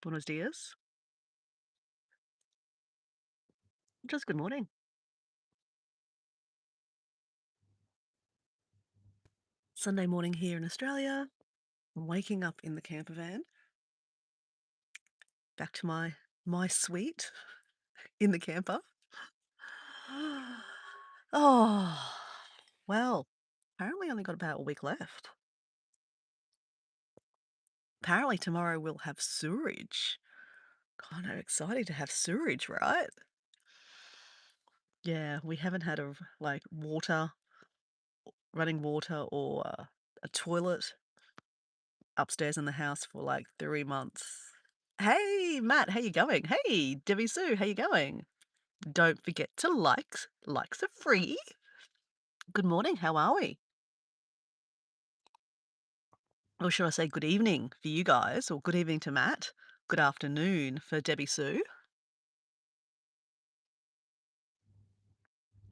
buenos dias. Just good morning. Sunday morning here in Australia. I'm waking up in the camper van, back to my suite in the camper. Oh, well, apparently only got about a week left. Apparently tomorrow we'll have sewerage. Kind of exciting to have sewerage, right? Yeah, we haven't had like running water or a toilet upstairs in the house for like 3 months. Hey, Matt, how you going? Hey, Debbie Sue, how you going? Don't forget to likes are free. Good morning, how are we? Or should I say good evening for you guys, or good evening to Matt? Good afternoon for Debbie Sue.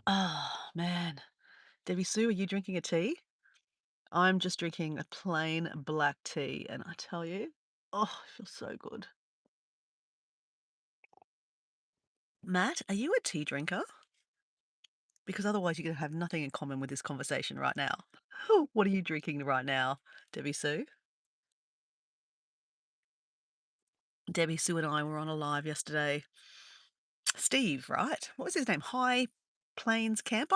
Oh, man. Debbie Sue, are you drinking a tea? I'm just drinking a plain black tea, and I tell you, oh, it feels so good. Matt, are you a tea drinker? Because otherwise you're gonna have nothing in common with this conversation right now. What are you drinking right now, Debbie Sue? Debbie Sue and I were on a live yesterday. Steve, right? What was his name? High Plains Camper?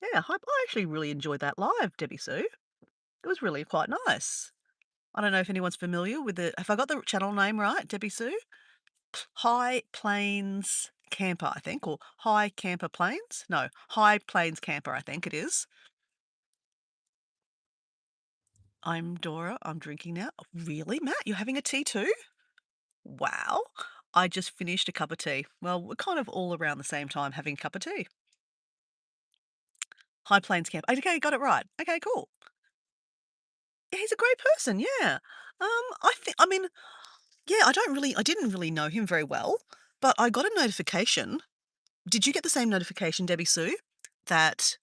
Yeah, I actually really enjoyed that live, Debbie Sue. It was really quite nice. I don't know if anyone's familiar with it. Have I got the channel name right, Debbie Sue? High Plains Camper, I think, or High Camper Plains? No, High Plains Camper, I think it is. I'm Dora. I'm drinking now. Really, Matt? You're having a tea too? Wow. I just finished a cup of tea. Well, we're kind of all around the same time having a cup of tea. High Plains Camp. Okay, got it right. Okay, cool. Yeah, he's a great person, yeah. I mean, yeah, I didn't really know him very well, but I got a notification. Did you get the same notification, Debbie Sue, that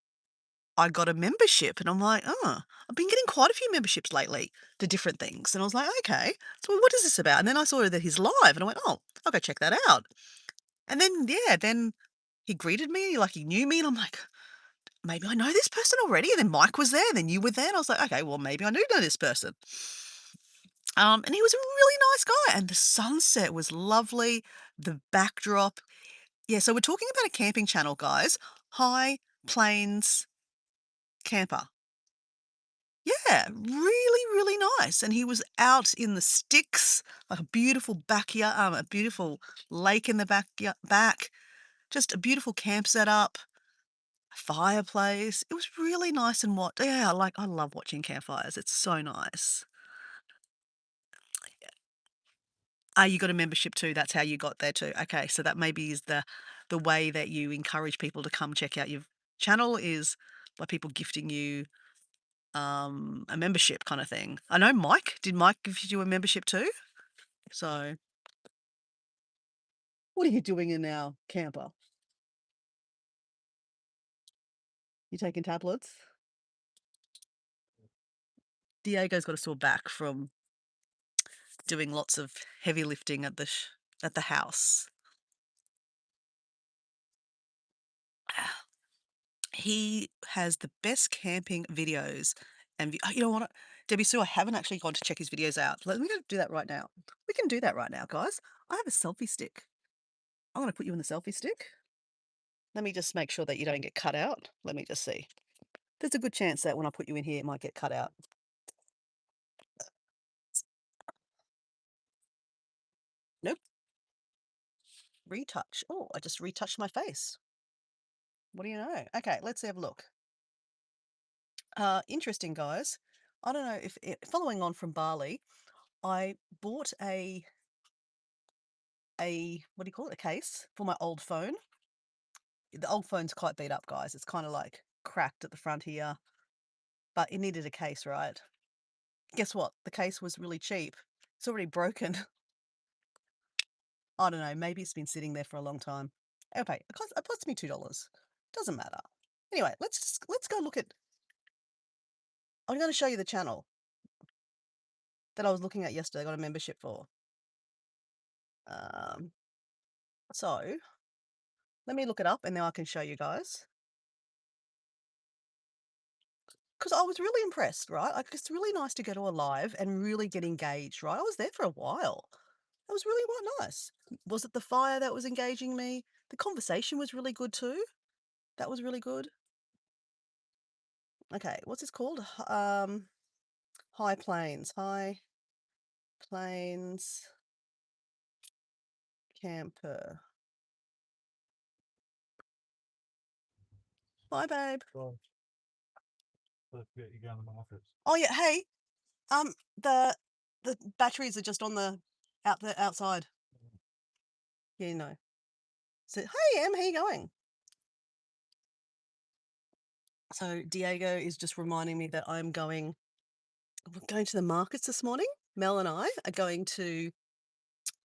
I got a membership? And I'm like, oh, I've been getting quite a few memberships lately to different things. And I was like, okay, so what is this about? And then I saw that he's live and I went, oh, I'll go check that out. And then, yeah, then he greeted me like he knew me. And I'm like, maybe I know this person already. And then Mike was there, and then you were there. And I was like, okay, well, maybe I do know this person. And he was a really nice guy. And the sunset was lovely. The backdrop. Yeah, so we're talking about a camping channel, guys. High Plains Camper. Yeah, really, really nice. And he was out in the sticks, like a beautiful backyard, a beautiful lake in the back, just a beautiful camp setup, fireplace. It was really nice and what yeah, I love watching campfires. It's so nice. You got a membership too. That's how you got there too. Okay, so that maybe is the way that you encourage people to come check out your channel is by people gifting you a membership kind of thing. I know Mike. Did Mike give you a membership too? So what are you doing in our camper? You taking tablets? Diego's got a sore back from doing lots of heavy lifting at the house. He has the best camping videos and you know what? Debbie Sue, I haven't actually gone to check his videos out. Let me go do that right now. We can do that right now, guys. I have a selfie stick. I'm going to put you in the selfie stick. Let me just make sure that you don't get cut out. Let me just see. There's a good chance that when I put you in here, it might get cut out. Nope. Retouch. Oh, I just retouched my face. What do you know? Okay, let's have a look. Interesting, guys. I don't know if following on from Bali, I bought a what do you call it? A case for my old phone. The old phone's quite beat up, guys. It's kind of like cracked at the front here, but it needed a case, right? Guess what? The case was really cheap. It's already broken. I don't know. Maybe it's been sitting there for a long time. Okay, it cost me $2. Doesn't matter. Anyway, let's go look at. I'm going to show you the channel that I was looking at yesterday. I got a membership for. Um, so let me look it up and then I can show you guys. Because I was really impressed, right? Like, it's really nice to go to a live and really get engaged, right? I was there for a while. It was really quite nice. Was it the fire that was engaging me? The conversation was really good too. That was really good. Okay, what's this called? High Plains. High Plains Camper. Bye, babe. Well, let's get you going to my office. Oh yeah, hey. Um, the the batteries are just on the outside. Yeah, you know. So hey Em, how you going? So Diego is just reminding me that we're going to the markets this morning. Mel and I are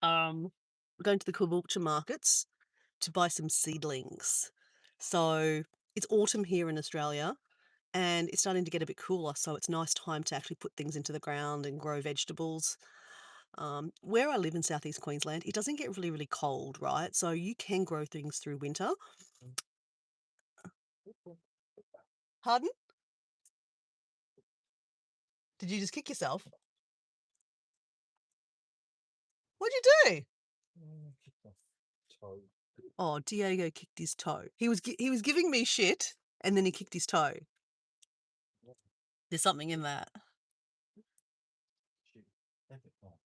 um we're going to the Caboolture markets to buy some seedlings. So it's autumn here in Australia and it's starting to get a bit cooler, so it's a nice time to actually put things into the ground and grow vegetables. Where I live in southeast Queensland, it doesn't get really, really cold, right? So you can grow things through winter. Pardon? Did you just kick yourself? What'd you do? Kick my toe. Oh, Diego kicked his toe. He was giving me shit, and then he kicked his toe. There's something in that. Shit. Take it off.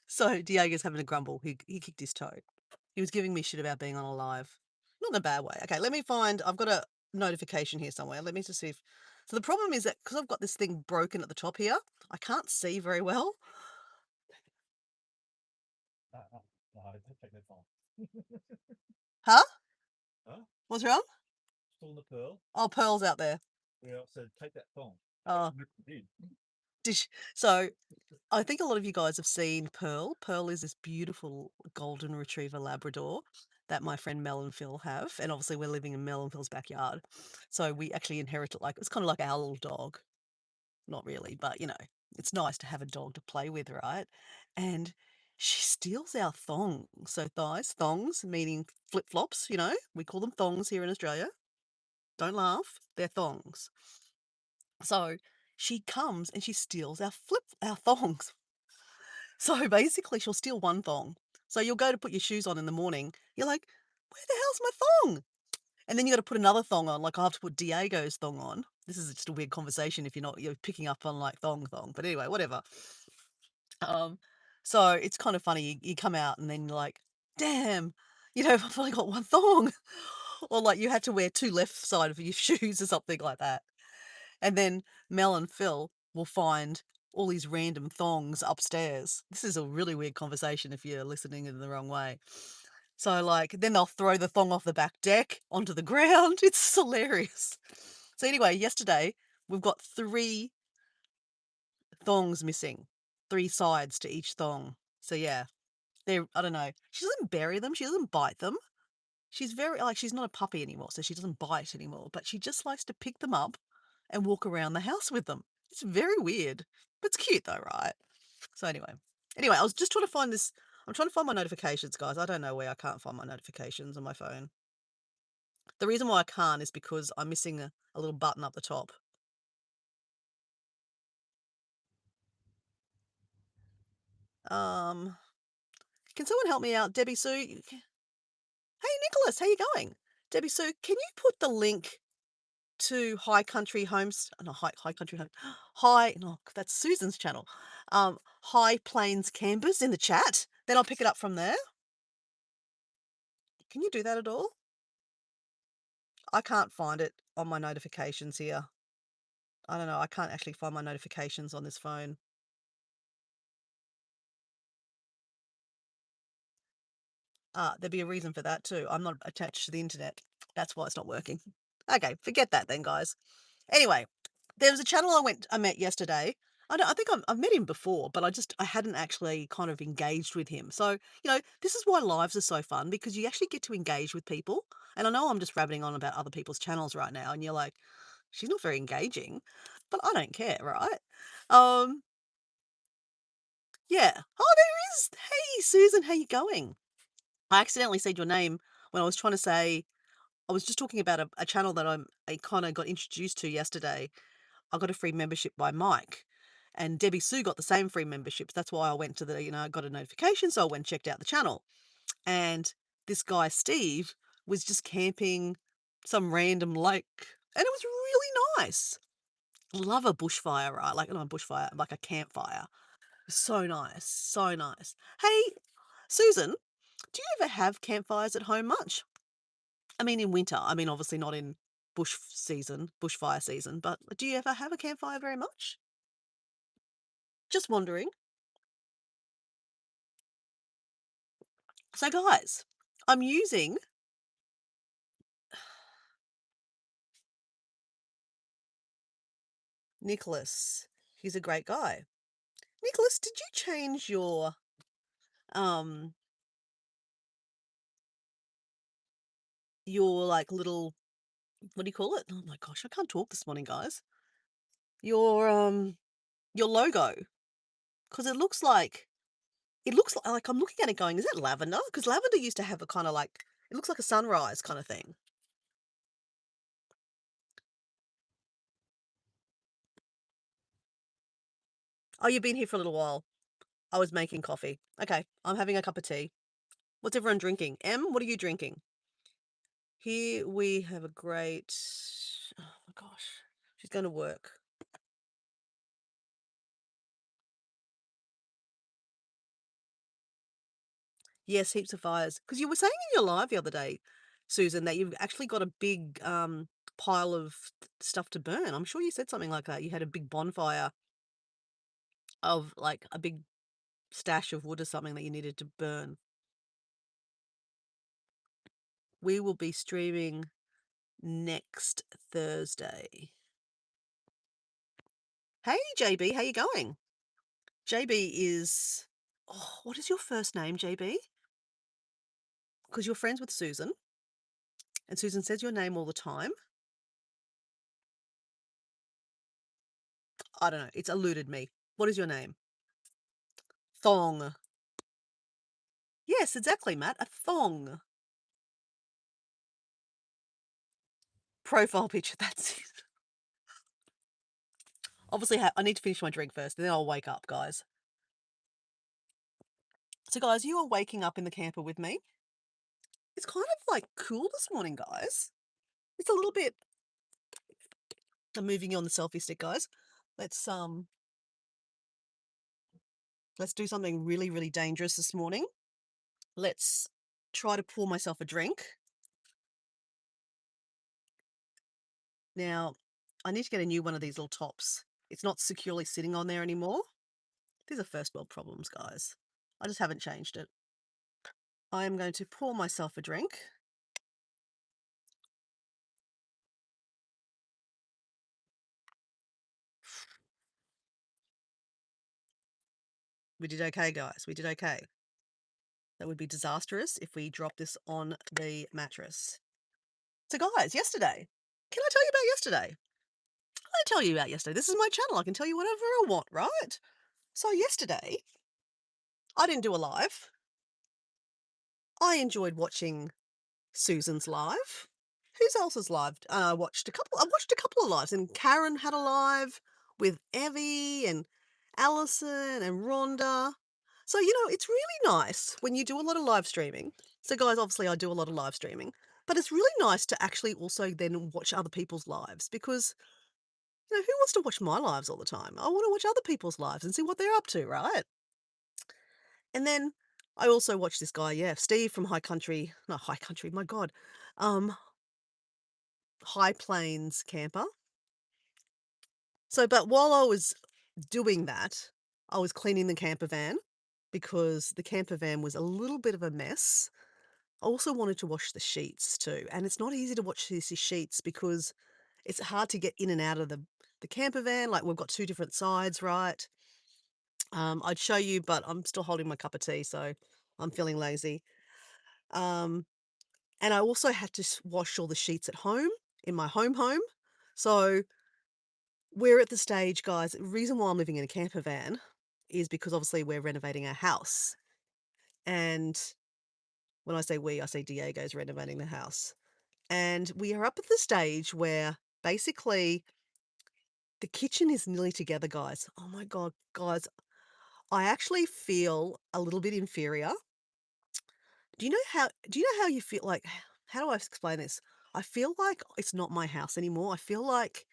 So Diego's having a grumble. He kicked his toe. He was giving me shit about being on a live. Not in a bad way. Okay, let me find. I've got a notification here somewhere. Let me just see if. So the problem is that because I've got this thing broken at the top here, I can't see very well. No, take that phone. Huh? Huh? What's wrong? Still in the pearl? Oh, Pearl's out there. Yeah, I said take that phone. Oh, Did. so I think a lot of you guys have seen Pearl. Pearl is this beautiful golden retriever Labrador that my friend Mel and Phil have, and obviously we're living in Mel and Phil's backyard, so we actually inherited it's kind of like our little dog. Not really, but it's nice to have a dog to play with, right? And she steals our thongs. So thighs, thongs, meaning flip flops. We call them thongs here in Australia. Don't laugh, they're thongs. So she comes and she steals our thongs. So basically, she'll steal one thong. So you'll go to put your shoes on in the morning. You're like, where the hell's my thong? And then you got to put another thong on. Like I have to put Diego's thong on. This is just a weird conversation if you're picking up on like thong. But anyway, whatever. Um, so it's kind of funny. You come out and then you're like, damn, I've only got one thong. Or like you had to wear two left side of your shoes or something like that. And then Mel and Phil will find all these random thongs upstairs. This is a really weird conversation if you're listening in the wrong way. So, like, then they'll throw the thong off the back deck onto the ground. It's hilarious. So, anyway, yesterday we've got three thongs missing, three sides to each thong. So, yeah, I don't know. She doesn't bury them, she doesn't bite them. She's she's not a puppy anymore, so she doesn't bite anymore, but she just likes to pick them up and walk around the house with them. It's very weird, but it's cute though, right? So anyway, I was just trying to find this. I'm trying to find my notifications, guys. I don't know where I can't find my notifications on my phone. The reason why I can't is because I'm missing a little button up the top. Um, can someone help me out, Debbie Sue? Hey, Nicholas, how you going? Debbie Sue, can you put the link to High Country Homes? No, High Country Home. High. No, that's Susan's channel. High Plains Campers in the chat. Then I'll pick it up from there. Can you do that at all? I can't find it on my notifications here. I don't know. I can't actually find my notifications on this phone. There'd be a reason for that too. I'm not attached to the internet. That's why it's not working. Okay, forget that then, guys. Anyway, there was a channel I met yesterday. I think I've met him before, but I hadn't actually kind of engaged with him. So this is why lives are so fun because you actually get to engage with people. And I know I'm just rabbiting on about other people's channels right now, and you're like, she's not very engaging, but I don't care, right? Um, Yeah. Oh, there is. Hey, Susan, how you going? I accidentally said your name when I was trying to say I was just talking about a channel that I kind of got introduced to yesterday. I got a free membership by Mike, and Debbie Sue got the same free memberships. That's why I went to the, I got a notification, so I went and checked out the channel. And this guy Steve was just camping some random lake, and it was really nice. Love a bushfire, right? Like not a bushfire, like a campfire. So nice, so nice. Hey, Susan, do you ever have campfires at home much? I mean, in winter. I mean, obviously not in bushfire season, but do you ever have a campfire very much? Just wondering. So, guys, I'm using Nicholas. He's a great guy. Nicholas, did you change um your like little, what do you call it? Oh my gosh, I can't talk this morning, guys. Your logo, because it looks like I'm looking at it going, is that lavender? Because lavender used to have a kind of like, it looks like a sunrise kind of thing. Oh, you've been here for a little while. I was making coffee. Okay, I'm having a cup of tea. What's everyone drinking? Em, what are you drinking? Here we have a great. Oh my gosh, she's going to work. Yes, heaps of fires. Because you were saying in your live the other day, Susan, that you've actually got a big pile of stuff to burn. I'm sure you said something like that. You had a big bonfire of like a big stash of wood or something that you needed to burn. We will be streaming next Thursday. Hey JB, how you going? JB is, oh, what is your first name, JB? Because you're friends with Susan, and Susan says your name all the time. I don't know. It's eluded me. What is your name? Thong. Yes, exactly, Matt. A thong. Profile picture. That's it. Obviously, I need to finish my drink first, and then I'll wake up, guys. So, guys, you are waking up in the camper with me. It's kind of like cool this morning, guys. It's a little bit. I'm moving you on the selfie stick, guys. Let's um, let's do something really, really dangerous this morning. Let's try to pour myself a drink. Now, I need to get a new one of these little tops. It's not securely sitting on there anymore. These are first world problems, guys. I just haven't changed it. I am going to pour myself a drink. We did okay, guys. We did okay. That would be disastrous if we drop this on the mattress. So, guys, yesterday, can I tell you about yesterday? I tell you about yesterday. This is my channel. I can tell you whatever I want, right? So, yesterday, I didn't do a live. I enjoyed watching Susan's live. Whose else's live? I watched a couple. I watched a couple of lives, and Karen had a live with Evie and Alison and Rhonda. So it's really nice when you do a lot of live streaming. So, guys, obviously, I do a lot of live streaming, but it's really nice to actually also then watch other people's lives because who wants to watch my lives all the time? I want to watch other people's lives and see what they're up to, right? And then I also watched this guy, yeah, Steve from High Country, not High Country, my God, um, High Plains Camper. So, but while I was doing that, I was cleaning the camper van because the camper van was a little bit of a mess. I also wanted to wash the sheets too, and it's not easy to wash these sheets because it's hard to get in and out of the camper van. Like we've got two different sides, right? I'd show you, but I'm still holding my cup of tea, so I'm feeling lazy. Um, and I also had to wash all the sheets at home in my home. So we're at the stage, guys. The reason why I'm living in a camper van is because obviously we're renovating our house. And when I say we, I say Diego's renovating the house. And we are up at the stage where basically the kitchen is nearly together, guys. Oh my God, guys, I actually feel a little bit inferior. Do you know how you feel like how do I explain this? I feel like it's not my house anymore. I feel like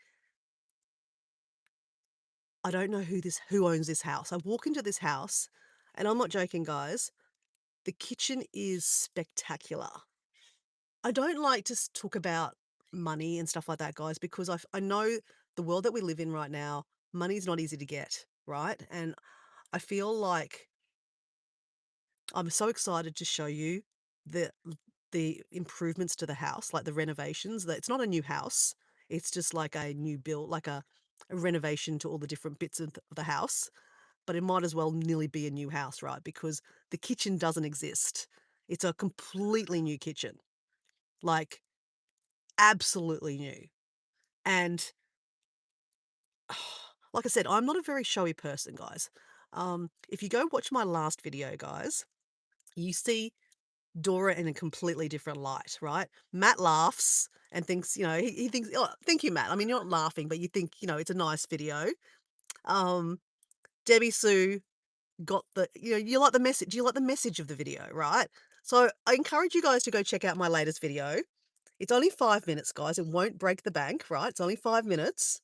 I don't know who owns this house. I walk into this house and I'm not joking, guys. The kitchen is spectacular. I don't like to talk about money and stuff like that, guys, because I know the world that we live in right now, money's not easy to get, right? And I feel like I'm so excited to show you the the improvements to the house, like the renovations. That it's not a new house; it's just like a new build, like a renovation to all the different bits of the house. But it might as well nearly be a new house, right? Because the kitchen doesn't exist. It's a completely new kitchen, like absolutely new. And like I said, I'm not a very showy person, guys. If you go watch my last video, guys, you see Dora in a completely different light, right? Matt laughs and thinks, he thinks, oh, thank you, Matt. I mean, you're not laughing, but you think, it's a nice video. Um, Debbie Sue got you like the message. You like the message of the video, right? So I encourage you guys to go check out my latest video. It's only 5 minutes, guys. It won't break the bank, right? It's only 5 minutes,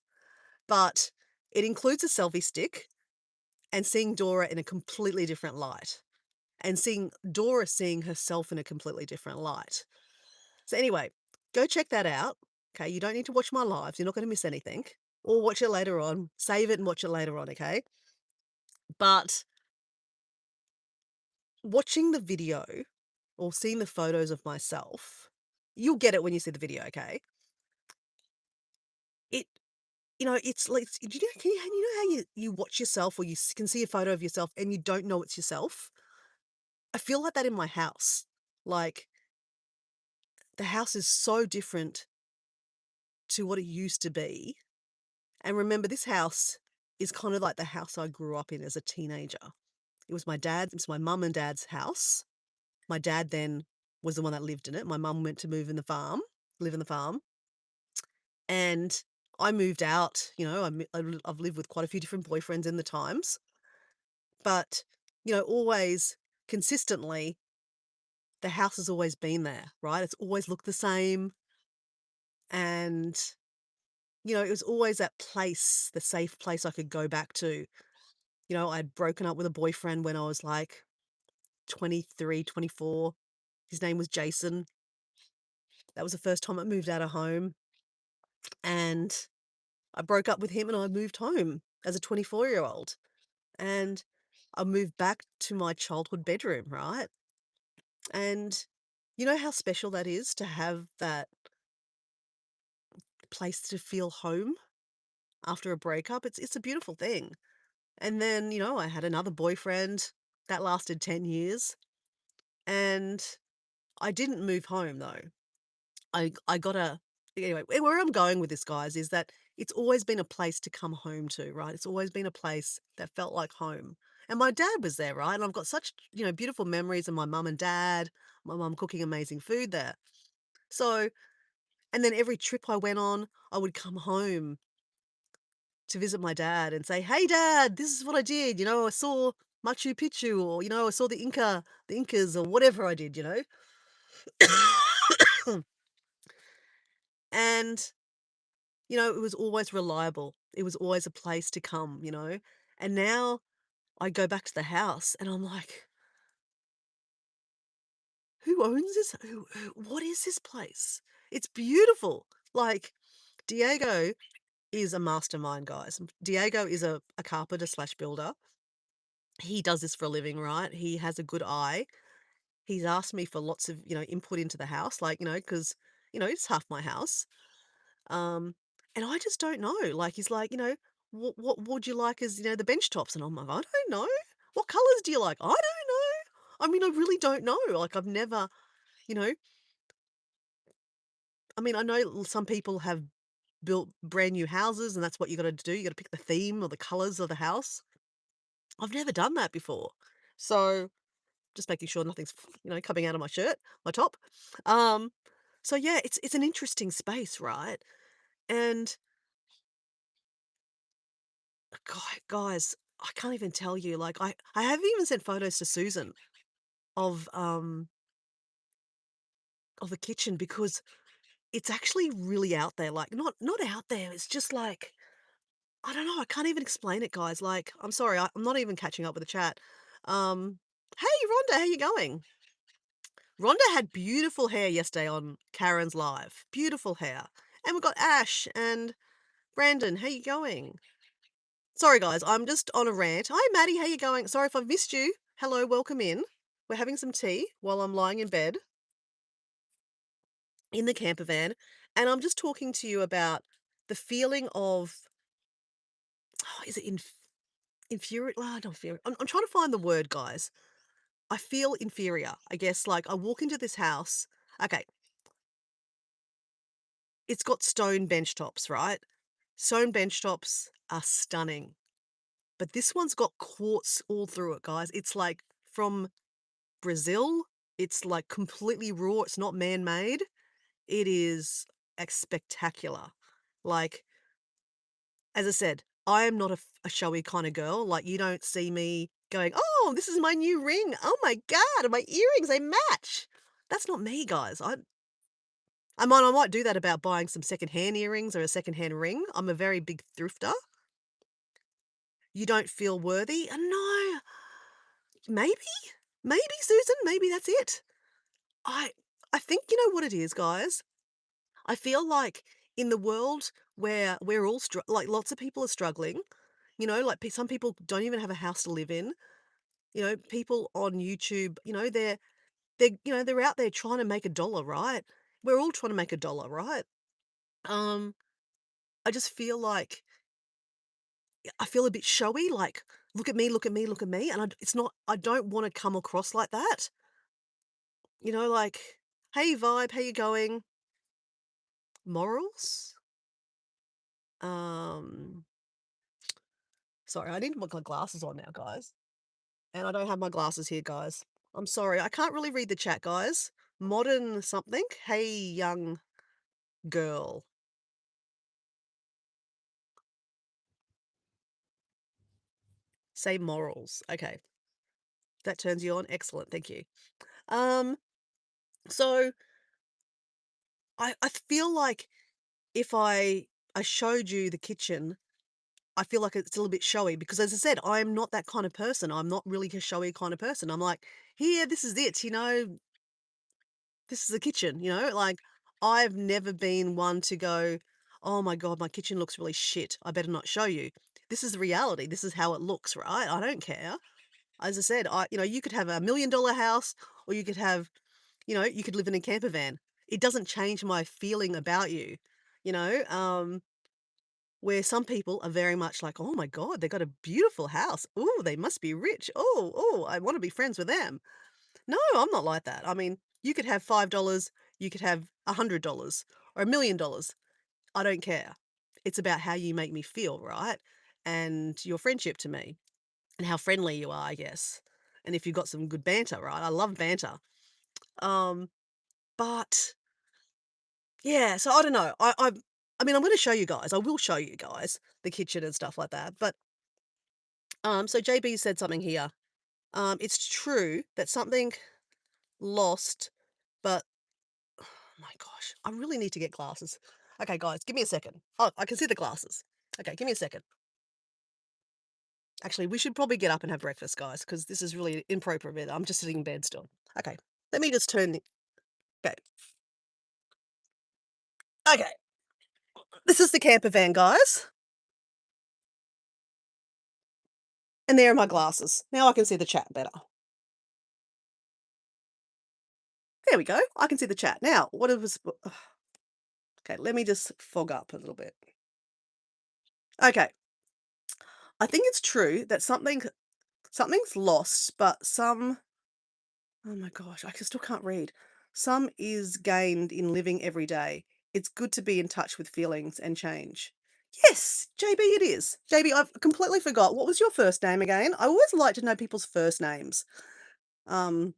but it includes a selfie stick and seeing Dora in a completely different light and seeing Dora seeing herself in a completely different light. So anyway, go check that out. Okay, you don't need to watch my lives. You're not going to miss anything. Or watch it later on. Save it and watch it later on, okay? But watching the video or seeing the photos of myself, you'll get it when you see the video, okay? It it's like you know how you watch yourself or can see a photo of yourself and you don't know it's yourself? I feel like that in my house. Like the house is so different to what it used to be. And remember, this house is kind of like the house I grew up in as a teenager. It was my mum and dad's house. My dad then was the one that lived in it. My mum went to live in the farm. And I moved out, I've lived with quite a few different boyfriends in the times, but, always consistently, the house has always been there, right? It's always looked the same. And, it was always that place, the safe place I could go back to. I'd broken up with a boyfriend when I was like 23, 24. His name was Jason. That was the first time I moved out of home. And I broke up with him and I moved home as a 24-year-old. And I moved back to my childhood bedroom, right? And you know how special that is to have that place to feel home after a breakup? It's a beautiful thing. And then, I had another boyfriend that lasted 10 years and I didn't move home though. I got a anyway, where I'm going with this, guys, is that it's always been a place to come home to, right? It's always been a place that felt like home. And my dad was there, right? And I've got such, beautiful memories of my mum and dad, my mum cooking amazing food there. So, and then every trip I went on, I would come home to visit my dad and say, "Hey dad, this is what I did. I saw Machu Picchu or, I saw the Incas or whatever I did, And it was always reliable. It was always a place to come. And now I go back to the house and I'm like, who owns this? What is this place? It's beautiful. Like, Diego is a mastermind, guys. Diego is a carpenter slash builder. He does this for a living, right? He has a good eye. He's asked me for lots of, input into the house, like, because, it's half my house. Um, and I just don't know. Like he's like, what would you like as, the bench tops? And I'm like, I don't know. What colours do you like? I don't know. I mean, I really don't know. Like I've never, you know, I mean, I know some people have built brand new houses and that's what you got to do. You got to pick the theme or the colours of the house. I've never done that before. So, just making sure nothing's, coming out of my shirt, my top. Um, so yeah, it's an interesting space, right? And guys, I can't even tell you, like, I have even sent photos to Susan of, of the kitchen because it's actually really out there, like, not out there, it's just like, I don't know, I can't even explain it, guys, like, I'm sorry, I'm not even catching up with the chat. Hey, Rhonda, how you going? Rhonda had beautiful hair yesterday on Karen's live, beautiful hair. And we've got Ash and Brandon, how you going? Sorry, guys, I'm just on a rant. Hi, Maddie, how you going? Sorry if I've missed you. Hello, welcome in. We're having some tea while I'm lying in bed in the camper van, and I'm just talking to you about the feeling of, is it inferior? Well, not inferior. I'm trying to find the word, guys. I feel inferior. I guess, like, I walk into this house. Okay, it's got stone bench tops, right? Stone bench tops are stunning, but this one's got quartz all through it, guys. It's like from Brazil. It's like completely raw. It's not man-made. It is spectacular. Like, as I said, I am not a showy kind of girl. Like, you don't see me going, "Oh, this is my new ring. Oh my god, my earrings, they match." That's not me, guys. I might do that about buying some secondhand earrings or a secondhand ring. I'm a very big thrifter. You don't feel worthy? No. Maybe? Maybe, Susan, maybe that's it. I I think you know what it is, guys? I feel like in the world where we're all like lots of people are struggling, like some people don't even have a house to live in. People on YouTube, they're out there trying to make a dollar, right? We're all trying to make a dollar, right? Um, I just feel like I feel a bit showy, like look at me, look at me, look at me, and it's not. I don't want to come across like that. Like, hey, vibe, how you going? Morals? Um, Sorry, I need to put my glasses on now, guys. And I don't have my glasses here, guys. I'm sorry. I can't really read the chat, guys. Modern something. Hey, young girl. Say morals. Okay. That turns you on. Excellent. Thank you. Um, so I feel like if I showed you the kitchen, I feel like it's a little bit showy because as I said, I'm not that kind of person. I'm not really a showy kind of person. I'm like, here, this is it, this is the kitchen, like I've never been one to go, oh my God, my kitchen looks really shit. I better not show you. This is the reality. This is how it looks, right? I don't care. As I said, you could have $1 million house or you could have, you could live in a camper van. It doesn't change my feeling about you, you know, um, where some people are very much like, oh my God, they got a beautiful house. Oh, they must be rich. Oh, I want to be friends with them. No, I'm not like that. I mean, you could have $5, you could have $100 or $1 million. I don't care. It's about how you make me feel, right? And your friendship to me and how friendly you are, I guess. And if you've got some good banter, right? I love banter. Um, but yeah, so I don't know. I mean, I'm going to show you guys. I will show you guys the kitchen and stuff like that. But so JB said something here. It's true that something lost, but my gosh, I really need to get glasses. Okay, guys, give me a second. Oh, I can see the glasses. Okay, give me a second. Actually, we should probably get up and have breakfast, guys, because this is really inappropriate. I'm just sitting in bed still. Okay, let me just turn the. Okay, okay. This is the camper van, guys, and there are my glasses. Now I can see the chat better. There we go. I can see the chat now. What it was? Okay, let me just fog up a little bit. Okay, I think it's true that something's lost, but some. Oh my gosh, still can't read. Some is gained in living every day. It's good to be in touch with feelings and change. Yes, JB it is. JB, I've completely forgot. What was your first name again? I always like to know people's first names. Um,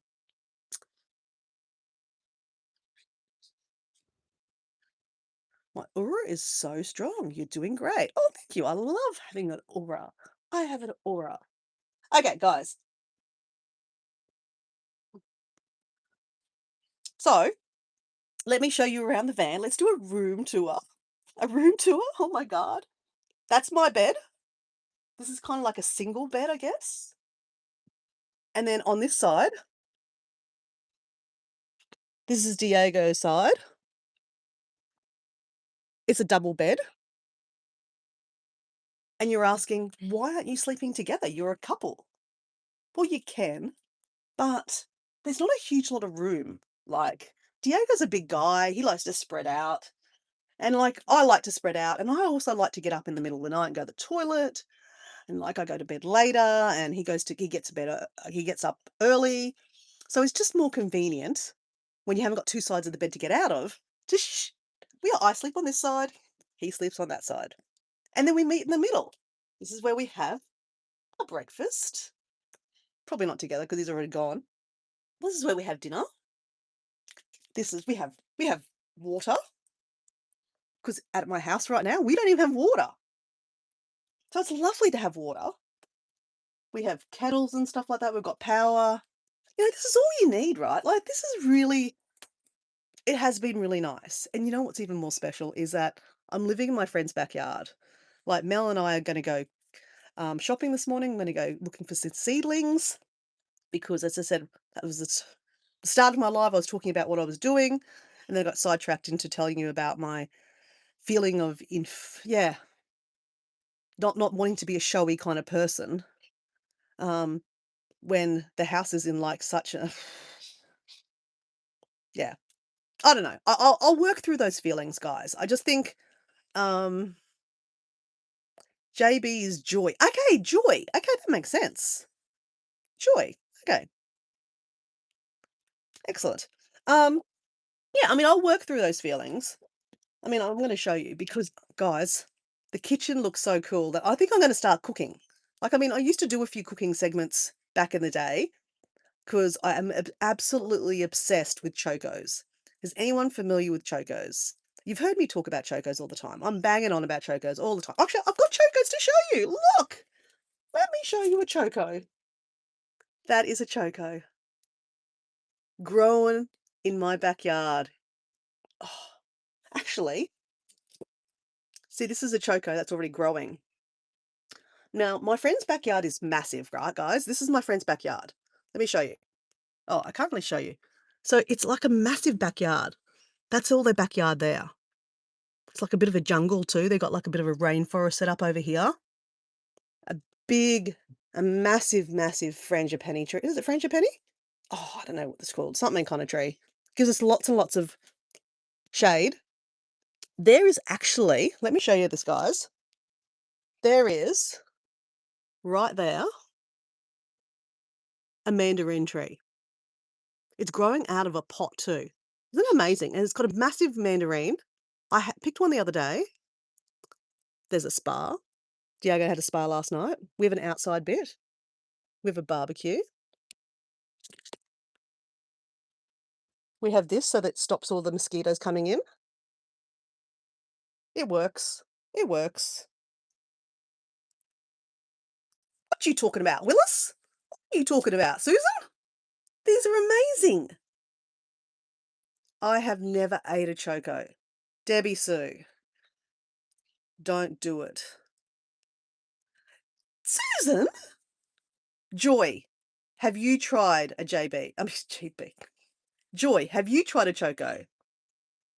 my aura is so strong. You're doing great. Oh, thank you. I love having an aura. I have an aura. Okay, guys. So let me show you around the van. Let's do a room tour. A room tour? Oh my God. That's my bed. This is kind of like a single bed, I guess. And then on this side, this is Diego's side. It's a double bed. And you're asking, why aren't you sleeping together? You're a couple. Well, you can, but there's not a huge lot of room. Like, Diego's a big guy. He likes to spread out. And like, I like to spread out. And I also like to get up in the middle of the night and go to the toilet. And like, I go to bed later and he gets to bed, he gets up early. So it's just more convenient when you haven't got two sides of the bed to get out of. Just, I sleep on this side. He sleeps on that side. And then we meet in the middle. This is where we have a breakfast. Probably not together because he's already gone. This is where we have dinner. This is we have water because at my house right now we don't even have water. So it's lovely to have water. We have kettles and stuff like that. We've got power. This is all you need, right? Like this is really it has been really nice. And you know what's even more special is that I'm living in my friend's backyard. Like Mel and I are going to go shopping this morning. I'm going to go looking for some seedlings because, as I said, that was the start of my life. I was talking about what I was doing, and then I got sidetracked into telling you about my feeling of yeah, not wanting to be a showy kind of person. Um, when the house is in like such a yeah, I don't know. I'll work through those feelings, guys. I just think um JB is joy. Okay, joy. Okay, that makes sense. Joy. Okay, excellent. Um, yeah, I mean, I'll work through those feelings. I mean, I'm gonna show you because, guys, the kitchen looks so cool that I think I'm gonna start cooking. Like, I mean, I used to do a few cooking segments back in the day because I am absolutely obsessed with Chocos. Is anyone familiar with Chocos? You've heard me talk about Chocos all the time. I'm banging on about Chocos all the time. Actually, I've got Chocos to show you. Look, let me show you a Choco. That is a Choco growing in my backyard. Oh, actually, see, this is a Choco that's already growing. Now, my friend's backyard is massive, right, guys? This is my friend's backyard. Let me show you. Oh, I can't really show you. So it's like a massive backyard. That's all their backyard there. It's like a bit of a jungle too. They got like a bit of a rainforest set up over here. A big, a massive, massive frangipani tree. Is it frangipani? Oh, I don't know what it's called. Something kind of tree. Gives us lots and lots of shade. There is actually, let me show you this, guys. There is, right there, a mandarin tree. It's growing out of a pot too. Isn't it amazing? And it's got a massive mandarin. I picked one the other day. There's a spa. Diego had a spa last night. We have an outside bit. We have a barbecue. We have this so that stops all the mosquitoes coming in. It works. It works. What you talking about, Willis? What are you talking about, Susan? These are amazing. I have never ate a choco. Debbie Sue, don't do it. Susan? Joy, have you tried a JB? I mean, GB. Joy, have you tried a choco?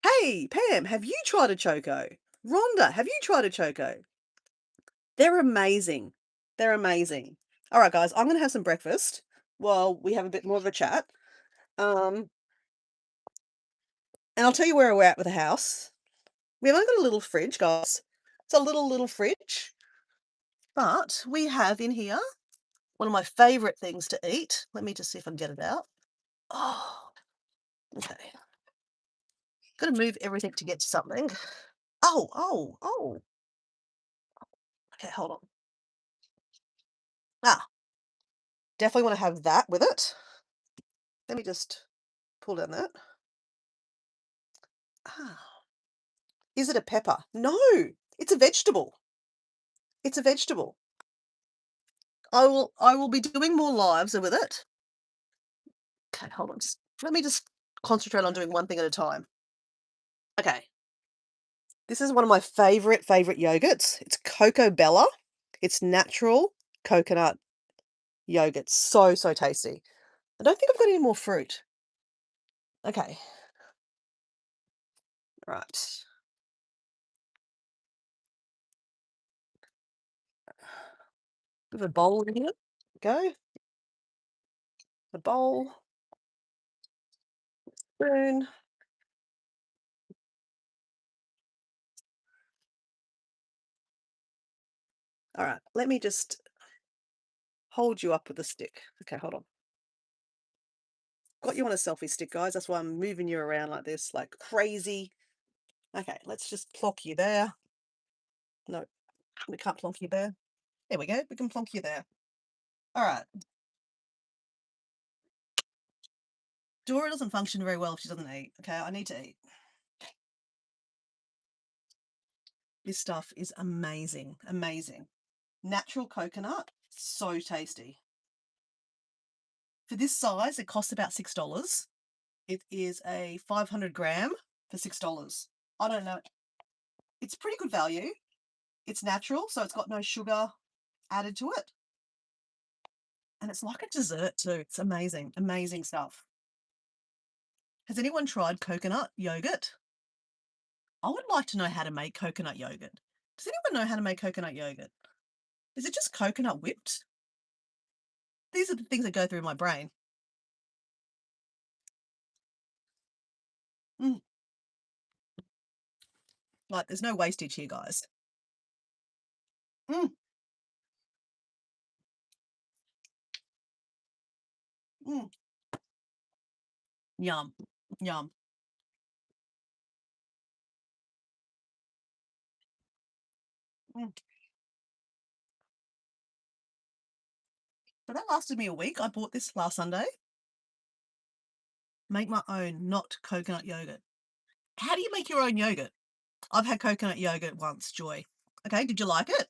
Hey, Pam, have you tried a choco? Rhonda, have you tried a choco? They're amazing. They're amazing. All right, guys, I'm gonna have some breakfast while we have a bit more of a chat. Um, and I'll tell you where we're at with the house. We've only got a little fridge, guys. It's a little fridge, but we have in here one of my favorite things to eat. Let me just see if I can get it out. Oh, okay. Gotta move everything to get to something. Oh, oh, oh. Okay, hold on. Ah, definitely want to have that with it. Let me just pull down that. Ah, is it a pepper? No, it's a vegetable. It's a vegetable. I will be doing more lives with it. Okay, hold on. Let me just concentrate on doing one thing at a time. Okay. This is one of my favorite yogurts. It's Coco Bella. It's natural coconut yogurt. So tasty. I don't think I've got any more fruit. Okay. Right. We have a bowl in here. Go. The bowl, spoon. All right. Let me just hold you up with the stick. Okay, hold on. Got you on a selfie stick, guys. That's why I'm moving you around like this, like crazy. Okay, let's just plonk you there. No, we can't plonk you there. There we go. We can plonk you there. All right. Dora doesn't function very well if she doesn't eat. Okay, I need to eat. This stuff is amazing. Amazing. Natural coconut. So tasty. For this size, it costs about $6. It is a 500 gram for $6. I don't know. It's pretty good value. It's natural, so it's got no sugar added to it. And it's like a dessert too. It's amazing. Amazing stuff. Has anyone tried coconut yogurt? I would like to know how to make coconut yogurt. Does anyone know how to make coconut yogurt? Is it just coconut whipped? These are the things that go through my brain. Mm. Like, there's no wastage here, guys. Mm. Mm. Yum. Yum. Mm. So that lasted me a week. I bought this last Sunday. Make my own, not coconut yogurt. How do you make your own yogurt? I've had coconut yogurt once, Joy. Okay, did you like it?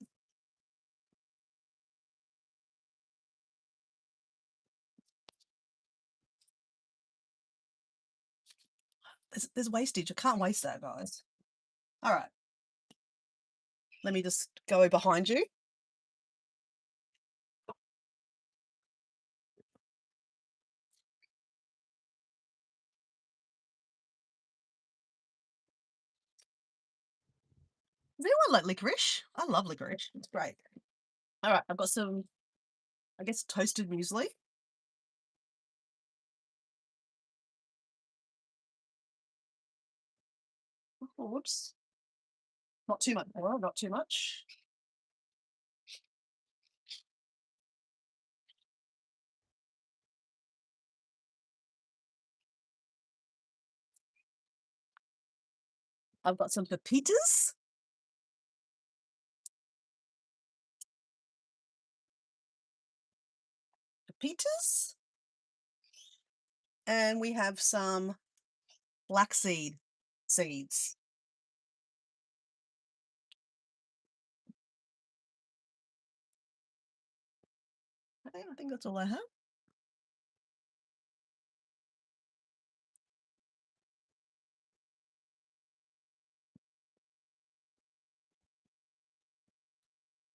There's wastage. I can't waste that, guys. All right. Let me just go behind you. Does anyone like licorice? I love licorice. It's great. All right, I've got some, I guess, toasted muesli. Oh, whoops. Not too much oil, not too much. I've got some pepitas. Pepitas. And we have some flaxseed seeds. Okay, I think that's all I have.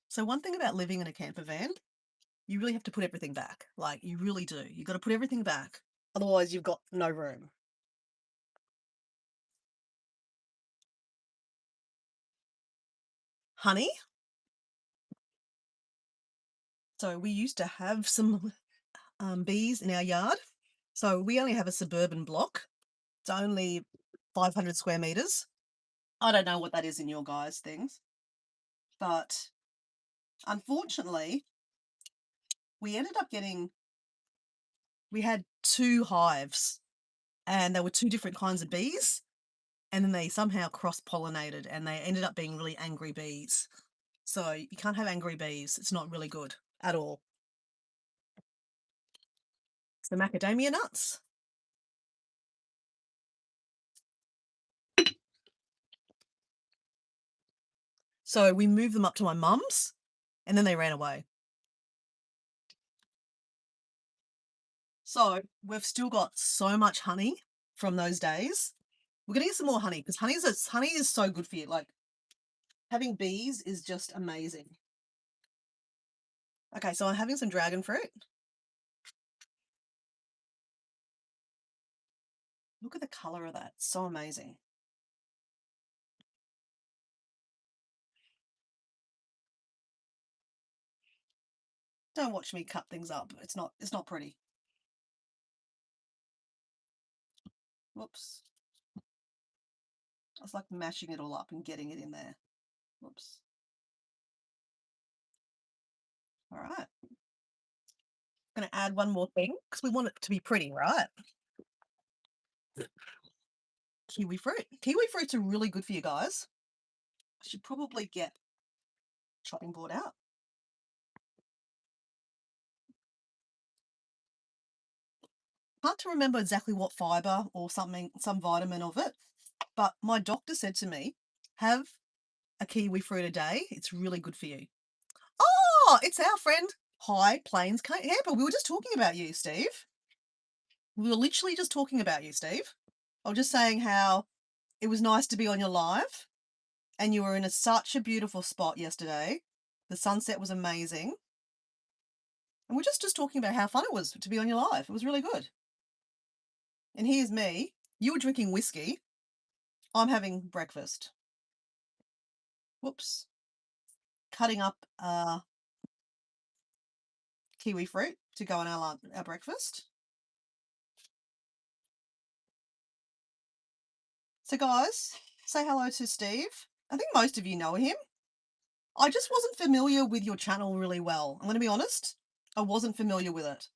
So one thing about living in a camper van, you really have to put everything back. Like, you really do. You've got to put everything back. Otherwise, you've got no room. Honey. So we used to have some bees in our yard. So we only have a suburban block. It's only 500 square meters. I don't know what that is in your guys' things. But unfortunately, we ended up we had two hives and there were two different kinds of bees. And then they somehow cross pollinated and they ended up being really angry bees. So you can't have angry bees. It's not really good at all. It's the macadamia nuts. So we moved them up to my mum's and then they ran away. So we've still got so much honey from those days. We're gonna get some more honey because honey is so good for you. Like having bees is just amazing. Okay, so I'm having some dragon fruit. Look at the color of that. So amazing. Don't watch me cut things up. It's not pretty. Whoops. I was like mashing it all up and getting it in there. Whoops. All right. Going to add one more thing because we want it to be pretty, right? Kiwi fruit. Kiwi fruits are really good for you guys. I should probably get chopping board out. Hard to remember exactly what fiber or something, some vitamin of it, but my doctor said to me, have a kiwi fruit a day. It's really good for you. Oh, it's our friend High Plains Camper. We were just talking about you, Steve. We were literally just talking about you, Steve. I was just saying how it was nice to be on your live and you were in such a beautiful spot yesterday. The sunset was amazing. And we're just talking about how fun it was to be on your live. It was really good. And here's me. You were drinking whiskey. I'm having breakfast. Whoops. Cutting up kiwi fruit to go on our breakfast. So guys, say hello to Steve. I think most of you know him. I just wasn't familiar with your channel really well. I'm going to be honest. I wasn't familiar with it.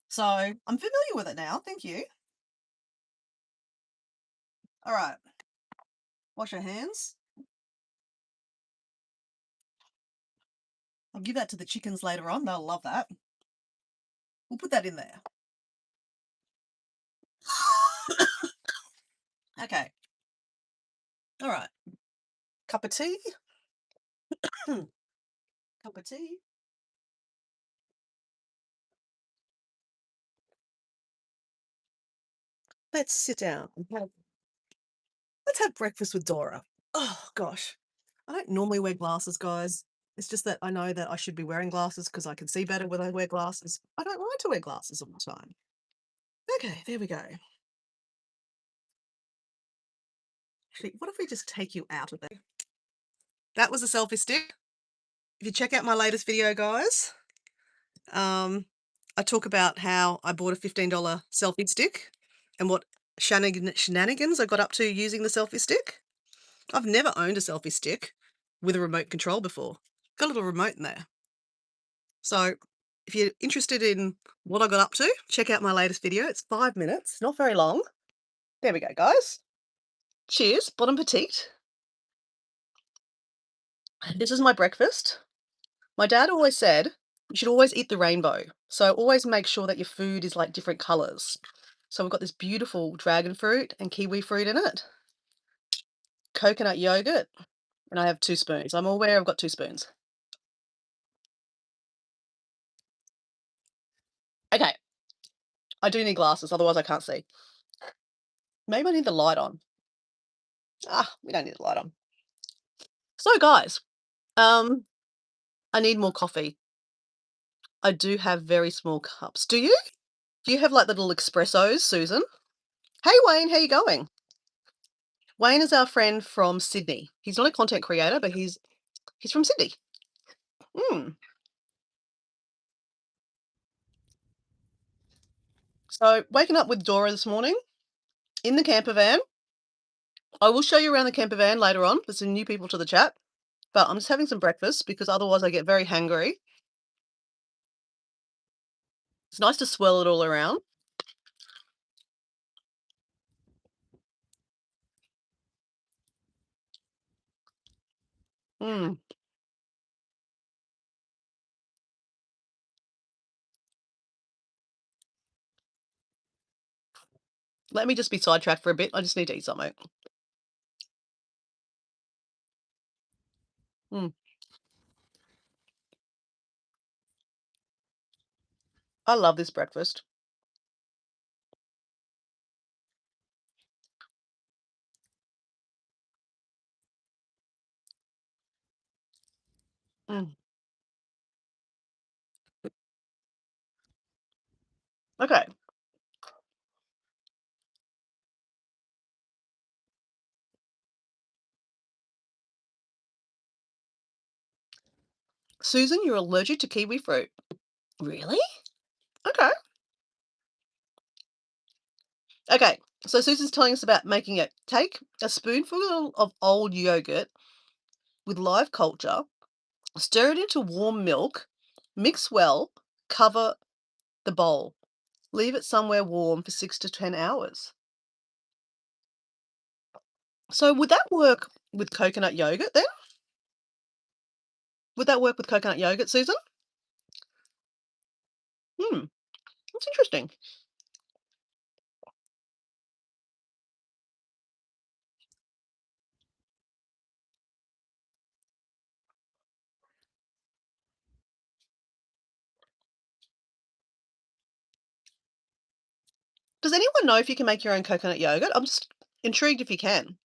So I'm familiar with it now. Thank you. All right. Wash your hands. I'll give that to the chickens later on. They'll love that. We'll put that in there. Okay. All right. Cup of tea. Cup of tea. Let's sit down and let's have breakfast with Dora. Oh gosh. I don't normally wear glasses, guys. It's just that I know that I should be wearing glasses because I can see better when I wear glasses. I don't like to wear glasses all the time. Okay, there we go. Actually, what if we just take you out of there? That was a selfie stick. If you check out my latest video, guys, I talk about how I bought a $15 selfie stick and what shenanigans I got up to using the selfie stick. I've never owned a selfie stick with a remote control before. Got a little remote in there. So if you're interested in what I got up to, check out my latest video. It's 5 minutes, not very long. There we go, guys. Cheers, bon appetit. This is my breakfast. My dad always said you should always eat the rainbow. So always make sure that your food is like different colors. So we've got this beautiful dragon fruit and kiwi fruit in it, coconut yogurt, and I have 2 spoons. I'm aware I've got 2 spoons. Okay, I do need glasses, otherwise I can't see. Maybe I need the light on. Ah, we don't need the light on. So guys, I need more coffee. I do have very small cups. Do you? Do you have like the little espressos, Susan? Hey Wayne, how you going? Wayne is our friend from Sydney. He's not a content creator, but he's from Sydney. Mm. So waking up with Dora this morning in the camper van. I will show you around the camper van later on. There's some new people to the chat, but I'm just having some breakfast because otherwise I get very hangry. It's nice to swirl it all around. Mm. Let me just be sidetracked for a bit. I just need to eat something. Mm. I love this breakfast. Mm. Okay. Susan, you're allergic to kiwi fruit. Really? Okay. Okay. So Susan's telling us about making it. Take a spoonful of old yogurt with live culture, stir it into warm milk, mix well, cover the bowl. Leave it somewhere warm for 6 to 10 hours. So would that work with coconut yogurt then? Would that work with coconut yogurt, Susan? Hmm, that's interesting. Does anyone know if you can make your own coconut yogurt? I'm just intrigued if you can.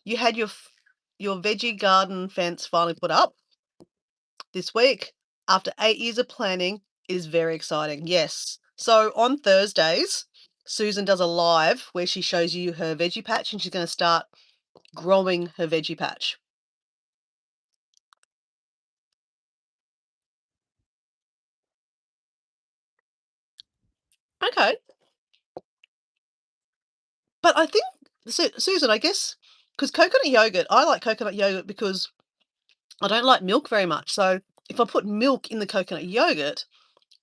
You had your veggie garden fence finally put up this week. After 8 years of planning, it is very exciting. Yes. So on Thursdays, Susan does a live where she shows you her veggie patch and she's going to start growing her veggie patch. Okay. But I think, Susan, I guess, because coconut yogurt, I like coconut yogurt because I don't like milk very much. So if I put milk in the coconut yogurt,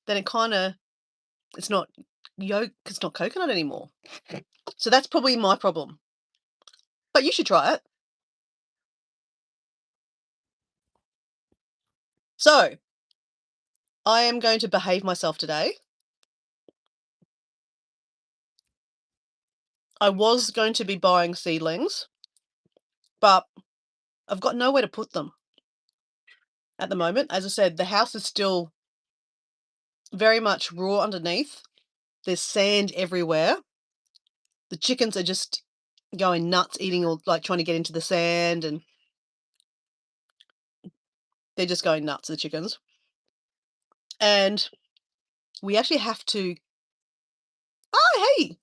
then it's not yolk, it's not coconut anymore. So that's probably my problem. But you should try it. So I am going to behave myself today. I was going to be buying seedlings, but I've got nowhere to put them at the moment. As I said, the house is still very much raw underneath. There's sand everywhere. The chickens are just going nuts, eating all like trying to get into the sand, and they're just going nuts, the chickens. And we actually have to. Oh, hey,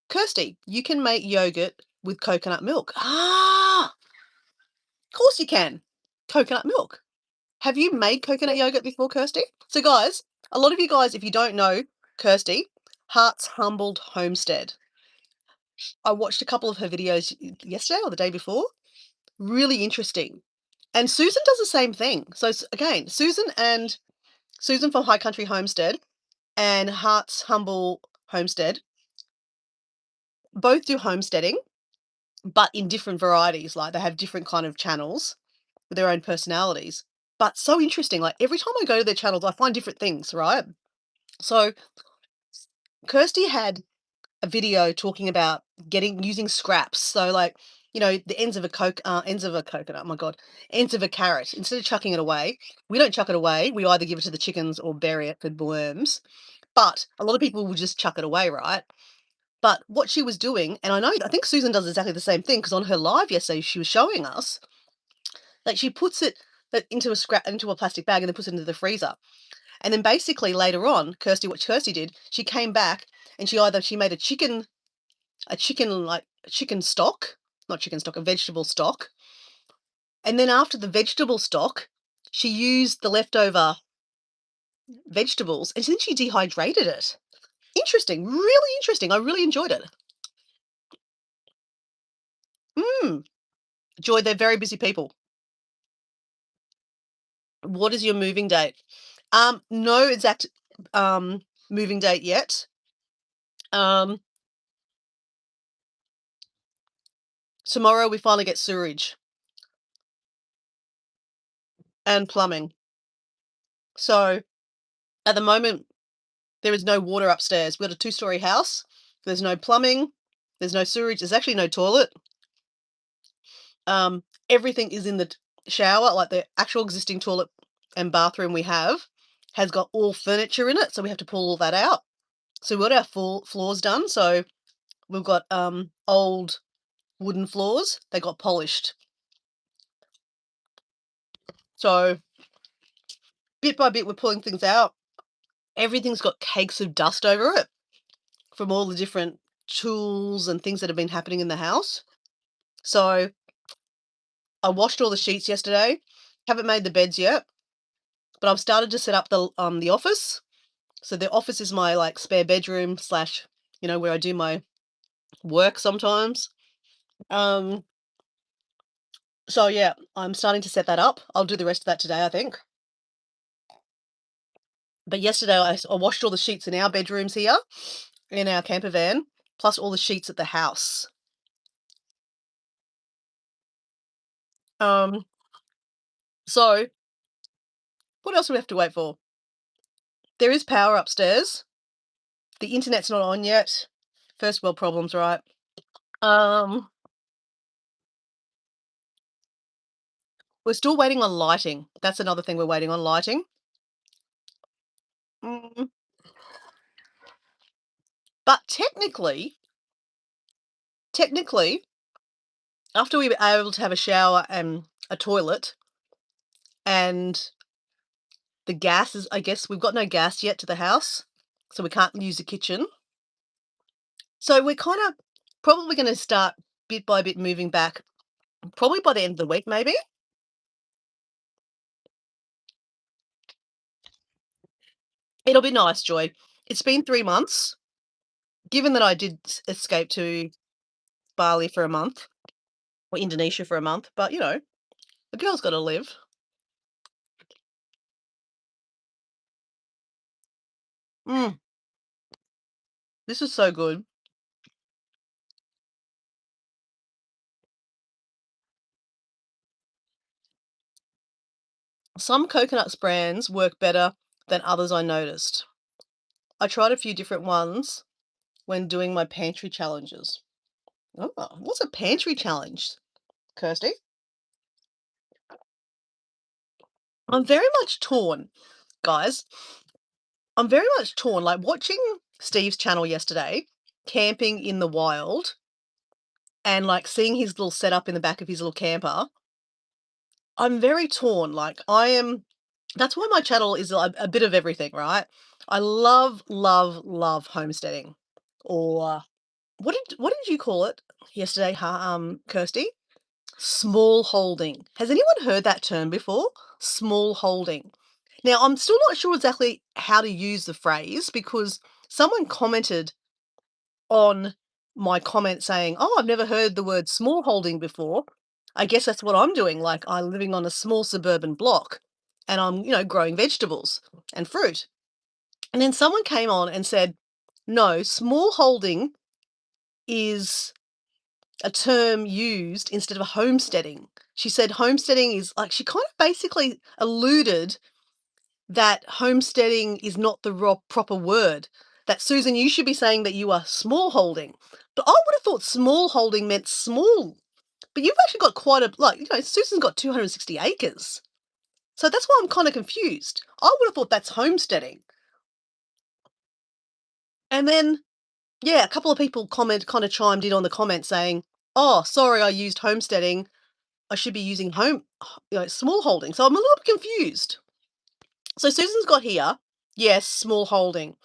Kirsty, you can make yogurt with coconut milk. Ah, of course you can. Coconut milk. Have you made coconut yogurt before, Kirsty? So, guys, a lot of you guys, if you don't know Kirsty, Heart's Humbled Homestead. I watched a couple of her videos yesterday or the day before. Really interesting. And Susan does the same thing. So, again, Susan from High Country Homestead and Heart's Humble Homestead both do homesteading, but in different varieties. Like they have different kind of channels with their own personalities. But so interesting. Like every time I go to their channels, I find different things, right? So Kirsty had a video talking about using scraps. So like, the ends of a coconut. Oh my god, ends of a carrot. Instead of chucking it away, we don't chuck it away. We either give it to the chickens or bury it for worms. But a lot of people will just chuck it away, right? But what she was doing, and I think Susan does exactly the same thing because on her live yesterday, she was showing us like she puts it into a plastic bag and then puts it into the freezer. And then basically later on, what Kirsty did, she came back and she made a chicken stock, not chicken stock, a vegetable stock. And then after the vegetable stock, she used the leftover vegetables and then she dehydrated it. Interesting, really interesting. I really enjoyed it. Mm. Joy, they're very busy people. What is your moving date? No exact moving date yet. Um, tomorrow we finally get sewerage and plumbing. So at the moment, there is no water upstairs. We've got a two-story house. There's no plumbing. There's no sewerage. There's actually no toilet. Everything is in the shower, like the actual existing toilet and bathroom we have has got all furniture in it, so we have to pull all that out. So we got our floors done. So we've got old wooden floors. They got polished. So bit by bit, we're pulling things out. Everything's got cakes of dust over it from all the different tools and things that have been happening in the house. So I washed all the sheets yesterday. Haven't made the beds yet, but I've started to set up the office. So the office is my like spare bedroom slash, where I do my work sometimes. So yeah, I'm starting to set that up. I'll do the rest of that today, I think. But yesterday I washed all the sheets in our bedrooms here in our camper van, plus all the sheets at the house. Um, so what else do we have to wait for? There is power upstairs. The internet's not on yet. First world problems, right? Um, we're still waiting on lighting. That's another thing we're waiting on, lighting. Mm, but technically, after we were able to have a shower and a toilet, and the gas is, I guess we've got no gas yet to the house, so we can't use the kitchen. So we're kind of probably going to start bit by bit moving back, probably by the end of the week, maybe. It'll be nice, Joy. It's been 3 months. Given that I did escape to Bali for a month or Indonesia for a month, but the girl's got to live. Mm, this is so good. Some coconut brands work better than others, I noticed. I tried a few different ones when doing my pantry challenges. Oh, what's a pantry challenge, Kirsty? I'm very much torn, guys. I'm very much torn. Like watching Steve's channel yesterday, camping in the wild, and like seeing his little setup in the back of his little camper. I'm very torn. Like that's why my channel is a bit of everything, right? I love, love, love homesteading. Or what did you call it yesterday, Kirsty? Small holding. Has anyone heard that term before? Small holding. Now, I'm still not sure exactly how to use the phrase because someone commented on my comment saying, "Oh, I've never heard the word small holding before." I guess that's what I'm doing. Like I'm living on a small suburban block and I'm, growing vegetables and fruit. And then someone came on and said, "No, small holding is a term used instead of homesteading." She said homesteading is like, she kind of basically alluded that homesteading is not the proper word. That Susan, you should be saying that you are small holding. But I would have thought small holding meant small. But you've actually got quite a, like, Susan's got 260 acres. So that's why I'm kind of confused. I would have thought that's homesteading. And then, yeah, a couple of people kind of chimed in on the comment saying, "Oh, sorry, I used homesteading. I should be using small holding." So I'm a little bit confused. So Susan's got here, yes, small holding.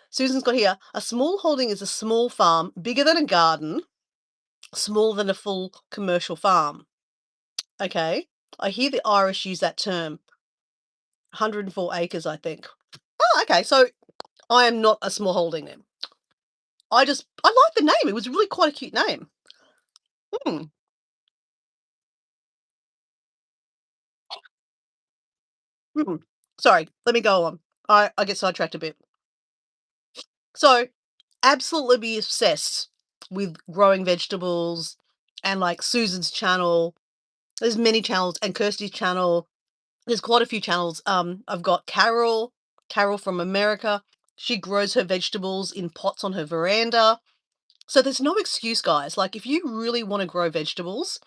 Susan's got here, a small holding is a small farm, bigger than a garden, smaller than a full commercial farm. Okay. I hear the Irish use that term. 104 acres, I think. Oh, okay. So I am not a small holding then. I like the name. It was really quite a cute name. Hmm. Hmm. Sorry, let me go on. I get sidetracked a bit. So, absolutely be obsessed with growing vegetables, and like Susan's channel. There's many channels, and Kirsty's channel. There's quite a few channels. I've got Carol from America. She grows her vegetables in pots on her veranda. So there's no excuse, guys. Like, if you really want to grow vegetables,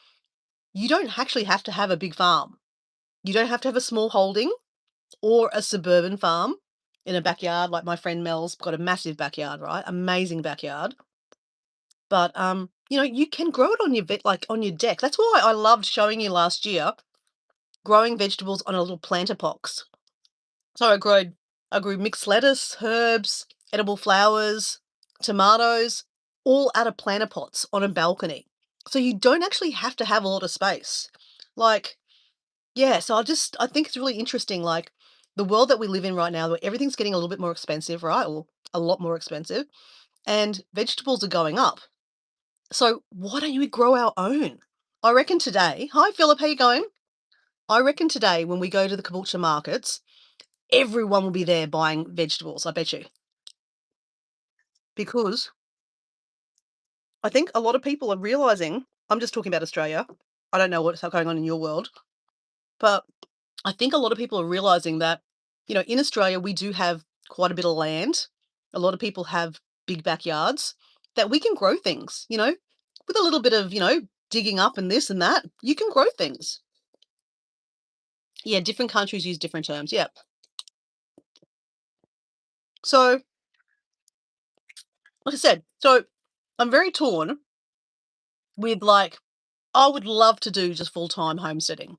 you don't actually have to have a big farm. You don't have to have a small holding or a suburban farm in a backyard. Like my friend Mel's got a massive backyard, right? Amazing backyard. But you can grow it on your like on your deck. That's why I loved showing you last year growing vegetables on a little planter box. So I grew mixed lettuce, herbs, edible flowers, tomatoes, all out of planter pots on a balcony. So you don't actually have to have a lot of space. Like, yeah, so I think it's really interesting, like the world that we live in right now, where everything's getting a little bit more expensive, right? Or a lot more expensive, and vegetables are going up. So why don't you grow our own? I reckon today, hi Philip, how you going? I reckon today when we go to the Caboolture markets, everyone will be there buying vegetables, I bet you. Because I think a lot of people are realizing, I'm just talking about Australia. I don't know what's going on in your world, but I think a lot of people are realizing that, in Australia, we do have quite a bit of land. A lot of people have big backyards that we can grow things, with a little bit of, digging up and this and that. You can grow things. Yeah, different countries use different terms. Yeah. So, like I said, so I'm very torn with like, I would love to do just full time homesteading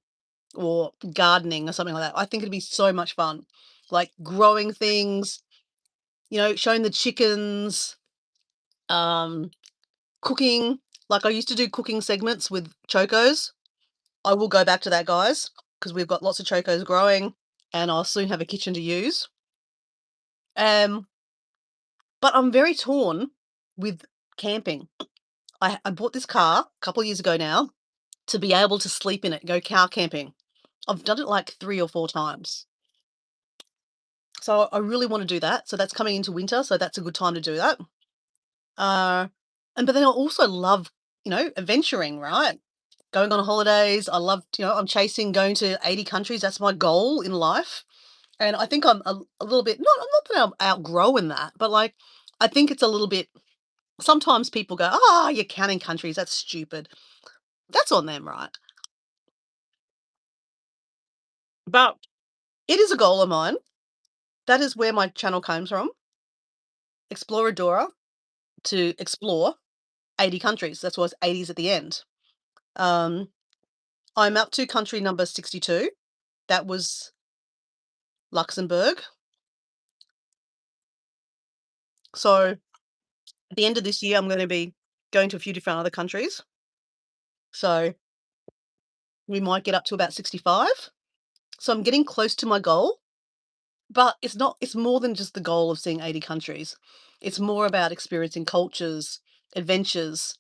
or gardening or something like that. I think it'd be so much fun. Like growing things, showing the chickens, um, cooking. Like I used to do cooking segments with chocos. I will go back to that, guys, because we've got lots of chocos growing and I'll soon have a kitchen to use. Um, but I'm very torn with camping. I bought this car a couple of years ago now to be able to sleep in it, go cow camping. I've done it like 3 or 4 times. So I really wanna do that. So that's coming into winter, so that's a good time to do that. Uh, but then I also love, adventuring, right? Going on holidays. I love, I'm chasing going to 80 countries. That's my goal in life. And I think I'm a little bit not I'm not that I'm outgrowing that, but, like, I think it's a little bit sometimes people go, "Ah, you're counting countries. That's stupid." That's on them, right? But it is a goal of mine. That is where my channel comes from, Exploradora, to explore 80 countries. That's why it's 80s at the end. Um, I'm up to country number 62. That was Luxembourg. So at the end of this year, I'm going to be going to a few different other countries. So we might get up to about 65. So I'm getting close to my goal, but it's more than just the goal of seeing 80 countries. It's more about experiencing cultures, adventures.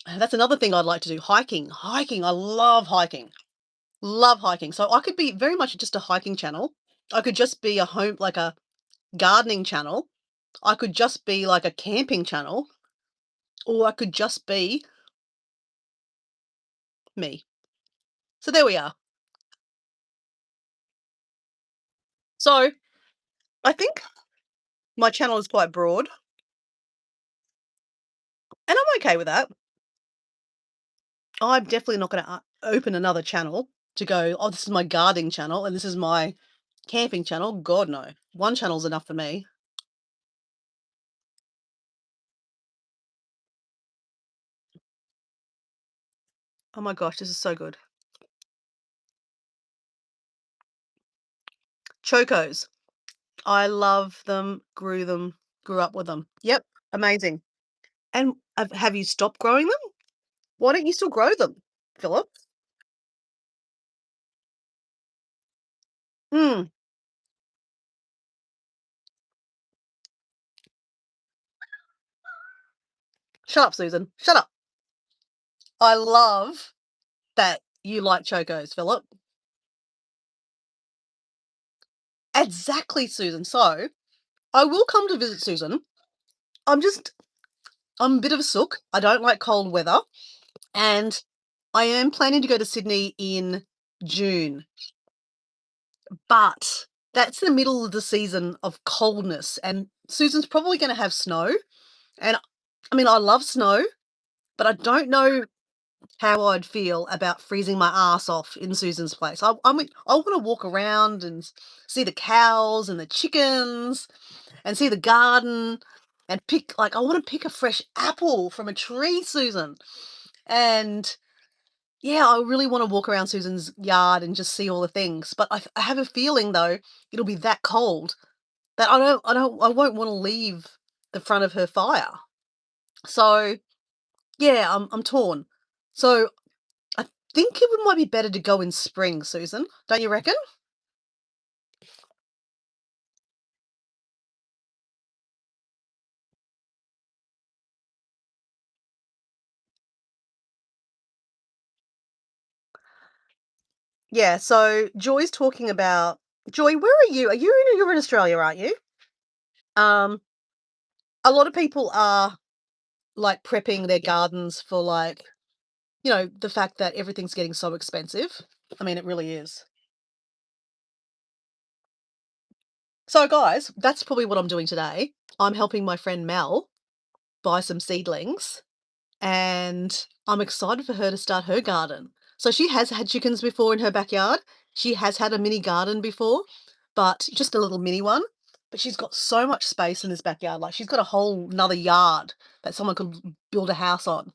And that's another thing I'd like to do. Hiking. Hiking. I love hiking. Love hiking. So I could be very much just a hiking channel. I could just be like a gardening channel. I could just be like a camping channel, or I could just be me. So there we are. So I think my channel is quite broad, and I'm okay with that. I'm definitely not going to open another channel to go, oh, this is my gardening channel and this is my camping channel. God, no. One channel's enough for me. Oh my gosh, this is so good. Chocos. I love them, grew up with them. Yep, amazing. And have you stopped growing them? Why don't you still grow them, Philip? Mm, shut up, Susan. Shut up. I love that you like chocos, Philip. Exactly, Susan. So I will come to visit Susan. I'm just, I'm a bit of a sook. I don't like cold weather. And I am planning to go to Sydney in June, but that's the middle of the season of coldness, and Susan's probably gonna have snow, and I mean, I love snow, but I don't know how I'd feel about freezing my ass off in Susan's place. I mean, I wanna walk around and see the cows and the chickens and see the garden and pick like, I wanna pick a fresh apple from a tree, Susan, and yeah, I really wanna walk around Susan's yard and just see all the things, but I have a feeling, though, it'll be that cold that I won't wanna leave the front of her fire. So, yeah, I'm torn. So, I think it might be better to go in spring, Susan, don't you reckon? Yeah, so Joy's talking about Joy, where are you? You're in Australia, aren't you? Um, a lot of people are, like, prepping their gardens for, like, the fact that everything's getting so expensive. I mean, it really is. So, guys, that's probably what I'm doing today. I'm helping my friend Mel buy some seedlings, and I'm excited for her to start her garden. So, she has had chickens before in her backyard. She has had a mini garden before, but just a little mini one. But she's got so much space in this backyard. Like, she's got a whole another yard that someone could build a house on.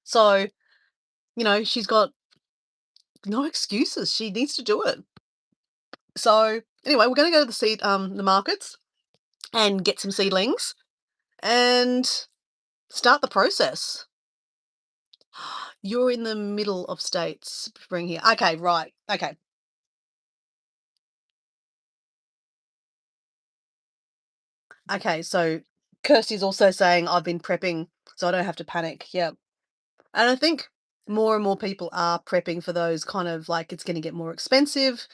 So, she's got no excuses. She needs to do it. So, anyway, we're going to go to the markets and get some seedlings and start the process. You're in the middle of states spring here. Okay, right. Okay. Okay, so Kirsty's also saying I've been prepping so I don't have to panic. Yeah. And I think more and more people are prepping for those kind of like it's going to get more expensive.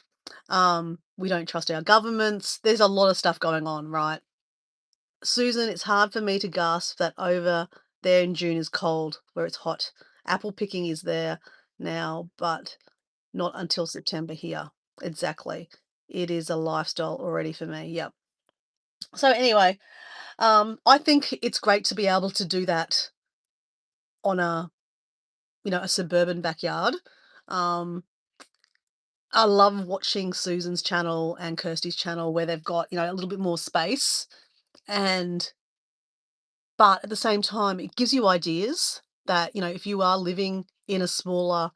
We don't trust our governments. There's a lot of stuff going on, right? Susan, it's hard for me to gasp that over there in June is cold, where it's hot. Apple picking is there now, but not until September here. Exactly. It is a lifestyle already for me. Yep. So anyway, I think it's great to be able to do that on a suburban backyard. Um, I love watching Susan's channel and Kirsty's channel where they've got, a little bit more space and but at the same time, it gives you ideas that, if you are living in a smaller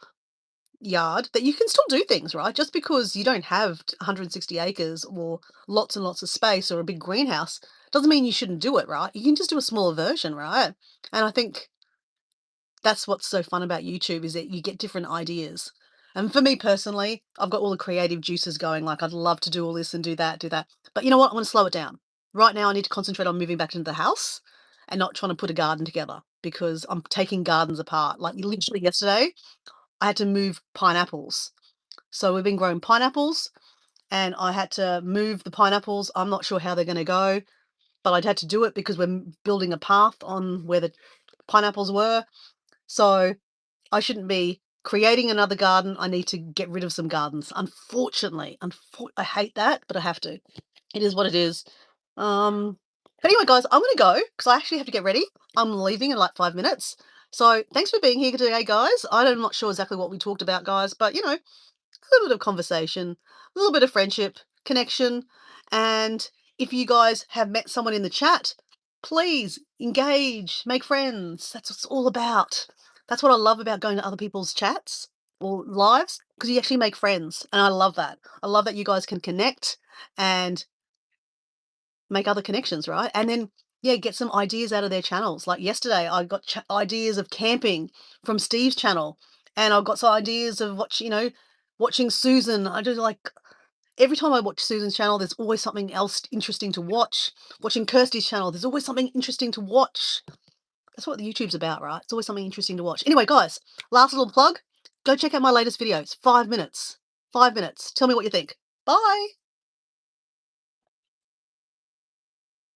yard, that you can still do things, right? Just because you don't have 160 acres or lots and lots of space or a big greenhouse doesn't mean you shouldn't do it, right? You can just do a smaller version, right? And I think that's what's so fun about YouTube is that you get different ideas. And for me personally, I've got all the creative juices going. Like, I'd love to do all this and do that, do that. But you know what? I'm going to slow it down. Right now, I need to concentrate on moving back into the house and not trying to put a garden together because I'm taking gardens apart. Like, literally yesterday, I had to move pineapples. So we've been growing pineapples and I had to move the pineapples. I'm not sure how they're going to go, but I'd had to do it because we're building a path on where the pineapples were. So I shouldn't be creating another garden. I need to get rid of some gardens. Unfortunately, I hate that, but I have to. It is what it is. Um, but anyway, guys, I'm gonna go because I actually have to get ready. I'm leaving in like 5 minutes. So thanks for being here today, guys. I'm not sure exactly what we talked about, guys, but a little bit of conversation, a little bit of friendship, connection. And if you guys have met someone in the chat, please engage, make friends. That's what it's all about. That's what I love about going to other people's chats or lives because you actually make friends. And I love that. I love that you guys can connect and make other connections, right? And then, yeah, get some ideas out of their channels. Like yesterday, I got ideas of camping from Steve's channel, and I got some ideas of watching Susan. I just like every time I watch Susan's channel, there's always something else interesting to watch. Watching Kirsty's channel, there's always something interesting to watch. That's what the YouTube's about, right? It's always something interesting to watch. Anyway, guys, last little plug. Go check out my latest videos. 5 minutes. 5 minutes. Tell me what you think. Bye.